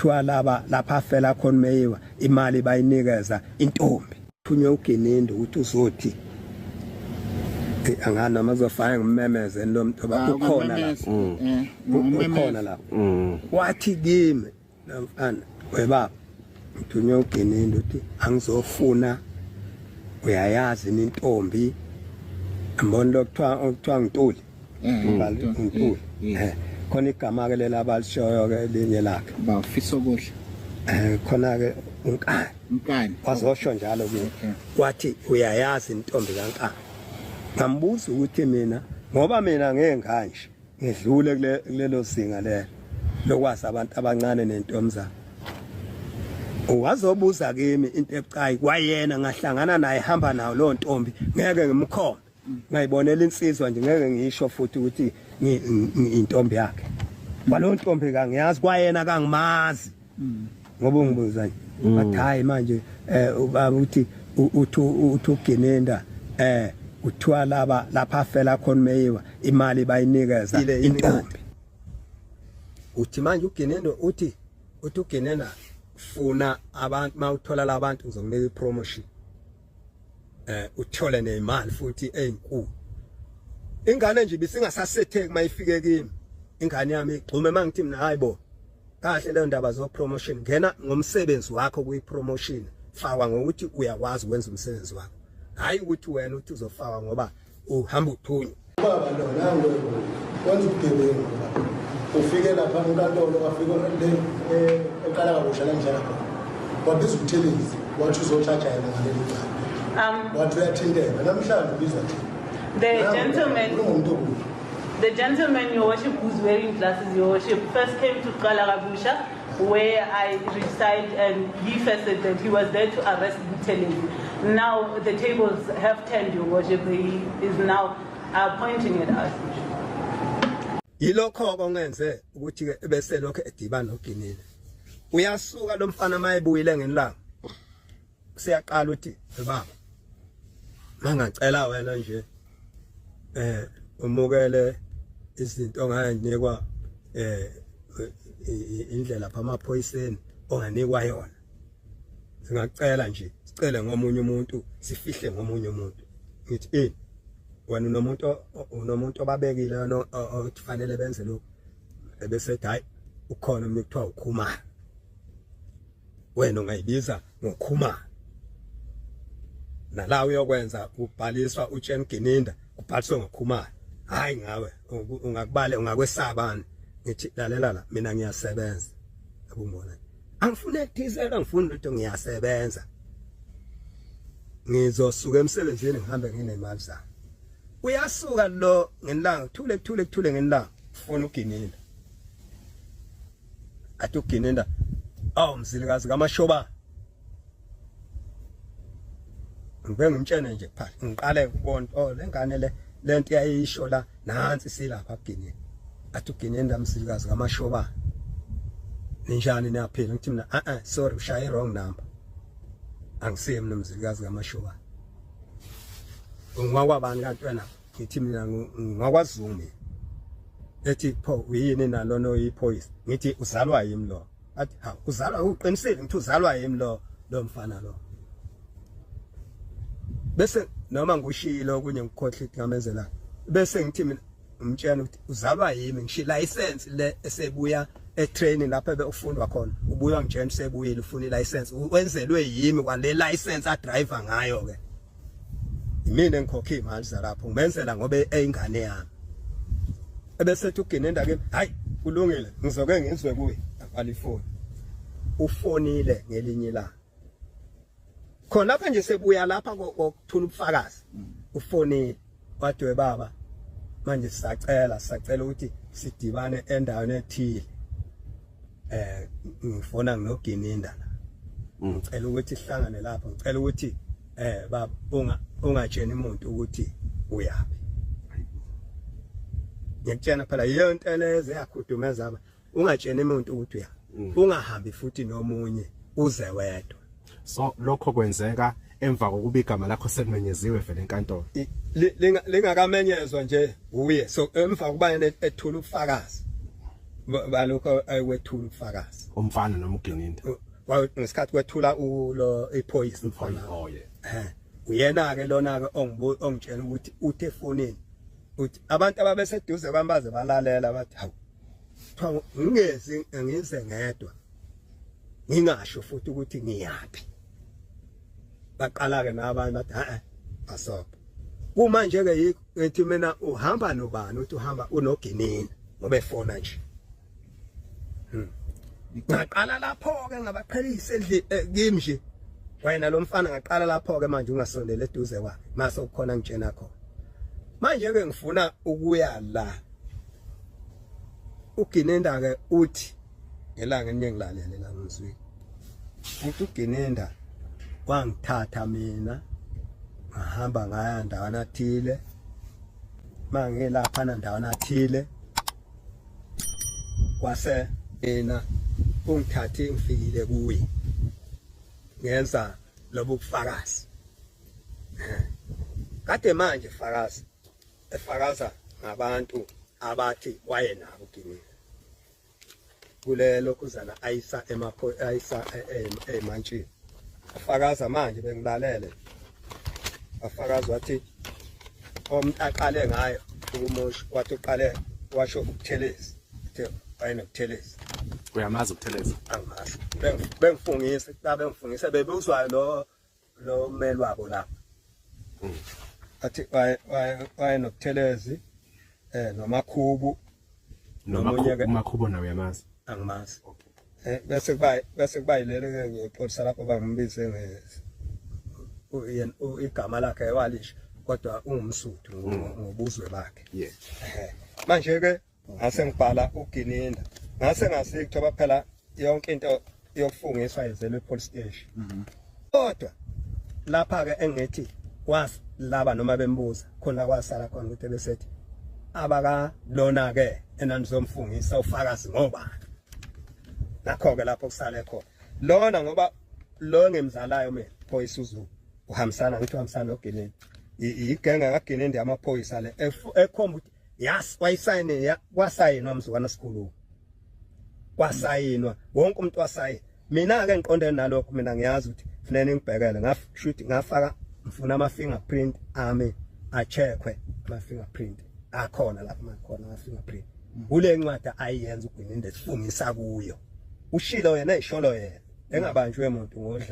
kuthiwa lapha afela khona meyiwa imali bayinikeza intombi thunywe uGinindi ukuthi uzothi angana mazofaya ngumemeze lo muntu ukhona la ukhona la wathi kimi mfana webaba thunywe uGinindi uthi angizofuna uyayazi intombi ambona lokuthiwa ngintuli ngintuli khona igama ke lela balishoyo ke linye lakhe bafisa okuhle khona ke unkani wazosho njalo ke wathi uyayazi intombi kaNkani ngambuza ukuthi mina ngoba mina ngeke nganje ngedlule kulelo zinga le lokwazi abantu abancane nentombi zabo wazobuza kimi into ebucayi kwayena ngahlangana naye hamba nawo lo ntombi ngeke ngimkhombe ngayibonela insizwa nje ngeke ngisho futhi ukuthi intombi yakhe kwalo ntombi kangiyazi kwayena kangimazi ngoba ungibuza nje bathi hayi manje ubaba uthi uGinindi kuthiwa lapha afela khona meyiwa imali bayinikeza intombi uthi manje uGinindi uthi uGinindi funa abantu mawuthola labantu ngizokunika ipromotion uthole nemali futhi ezinkulu ingane nje bisingasasetheki mayifike kimi ingane yami igxume mangithi mina hayibo kahle le ndaba zo promotion ngena ngomsebenzi wakho kuyipromotion fawa ngokuthi uyakwazi ukwenza umsebenzi wakho hayi ukuthi wena uthi uzofaka ngoba uhamba uthunywa baba lo nango kwenza ubugebengu ufike lapha enkantolo wafika eqala kabusha la njalo wabiza uThelezi wathi uzochaja yena ngaleli cala wathi uyathinteka namhlanje ubizwa The gentleman, your worship, who's wearing glasses, your worship, first came to Kalagabusha, where I reside, and he first said that he was there to arrest Butelezi. Now the tables have turned, your worship. He is now pointing at us. Yilokho kongenze ukuthi ke bese lokho edibana noGinindi. Uyasuka lo mfana mayebuyile ngenilanga. Siyaqala uthi baba. Mangacela wena nje umukele izinto ongayinikwa indlela lapha amaphoyiseni onganikwa yona. Singacela nje sicele ngomunye umuntu sifihle ngomunye umuntu. Ngithi wena unomuntu obabekile ofanele benze lokho bese hayi ukhona umuntu kuthiwa uKhumalo wena ungayibiza ngoKhumalo nala uyokwenza ubhaliswa uJen Gininda ubhaliswe ngoKhumalo hayi ngawe ungakubale ungakwesabani ngithi lalela la mina ngiyasebenza yabona angifuna ukuthizela ngifuna ukuthi ngiyasebenza ngizosuka emsebenzini ngihambe nginemali zami uyasuka lo ngenilanga thule ngenilanga ufuna uGinindi athi uGinindi mzilikazi kaMashoba ngibe ngimtshene nje pha ngiqale ukubona lengane lento yayisho la nansi silapha uGinindi athi uGinindi mzilikazi kaMashoba ninjani niyaphila ngithi mina sorry ushaye wrong number angisiye mina mzilikazi kaMashoba ungakwabani kanti wena ngithi mina ngakwaZulu ethi pho uyini nalono iphoyisa ngithi uzalwa yimi lo athi ha uzalwa uqinisile ngithi uzalwa yimi lo mfana lo bese noma ngushilo okunye ngikhohle ngamenzela bese ngithi mina umtshela ukuthi uzalwa yimi ngishi license le esebuya etraining lapha beufundwa khona ubuya ngitshela sebuyile ufuna ilicense wenzelwe yimi kwale license a driver ngayo ke mina engikhokhe imali zalapho ngibenzela ngoba eyingane yami ebese ethi uGinindi ke hayi kulungile ngizoke ngizwe kuye abhala ifoni ufonile ngelinye ilanga khona lapha nje sebuya lapha kokuthula ubufakazi ufonile wathi webaba manje sisacela ukuthi sidibane endaweni ethile ngifona noGinindi la ngicela ukuthi sihlangane lapha ngicela ukuthi baba ungatsheni umuntu ukuthi uyapi ngiyakutshena phela yonke leze yakhudumeza aba ungatsheni umuntu ukuthi uyapi ungahambi futhi nomunye uze wedwa so lokho kwenzeka emva kokuba igama lakho selimenyeziwe vele enkantolo lingakamenyezwa nje uye so emva kuba ethula ubufakazi balokho ayiwethula ubufakazi umfana noma uGininda ngesikhathi kwethula ulo iphoyisa umfana oh yeah uyena ke lona ke ongitshela ukuthi uthe efonini uthi abantu ababeseduze kwambaze balalela bathi hawu kuthiwa ngingezi ngize ngedwa ngingasho futhi ukuthi ngiyapi baqala ke nabanye bathi asobho uma nje ke ethi mina uhamba nobani uthi uhamba unoGininda ngoba efona nje ngaqala lapho ke ngabaqhelisa kimi nje wena lo mfana ngaqala lapho ke manje ungasondela eduze kwakhe mase ukukhona ngitshena khona manje ke ngifuna ukuya la uGininda ke uthi ngelanga engilalela la ngizwi uthi uGininda wangithatha mina ngahamba ngaya ndawana thile mangi lapha ndawana thile kwase ena ungithathe ngifikile kuye ngenza lobu bufakazi kade manje fakazi efakaza ngabantu abathi wayenabo uGininda kulelo kuzana ayisa ayisa emantshini afakaza manje bengilalele afakaza wathi aqale ngayo uMoshi wathi uqale washo ukuthelezi wayenokuThelezi uyamazi ukuThelezi angazi bengifungisa bengifungisa bebuzwa lo mmeli wabo lapha athi wayenokuThelezi noMakhubu noMakhubu nawe uyamazi angimazi bese kuba yilelo ngepolisa lapho bangimbize igama lakhe ewalisha kodwa ungumsuthu ngobuzwe bakhe yeah manje ke ngase ngibhala uGininda ngase ngasikuthoba phela yonke into yokufungiswa izelwe epolice station kodwa lapha ke engithi laba noma bembuza khona kwasala khona ukuthi besethi abaka lona ke enanizomfungisa ufakazi ngoba nakho ke lapho kusale khona lona ngoba lo ngemzalayo mina phoyisa uZulu uhambisana ngithi uhambisana noGininda igenga kaGininda yamaphoyisa le ekhomba ukuthi yas wayisayine kwasayinwa umzukwana sikhulu kwasayinwa wonke umuntu wasayina mina ke ngiqondene nalokho mina ngiyazi ukuthi kufanele ngibhekele ngashuthi ngafaka ngifuna ama fingerprint ami acheckwe ama fingerprint akhona lapha makhona ama fingerprint kule ncwadi ayiyenza uGininda esifungisa kuyo ushilo yena isholo yena engabanjwe umuntu ngodla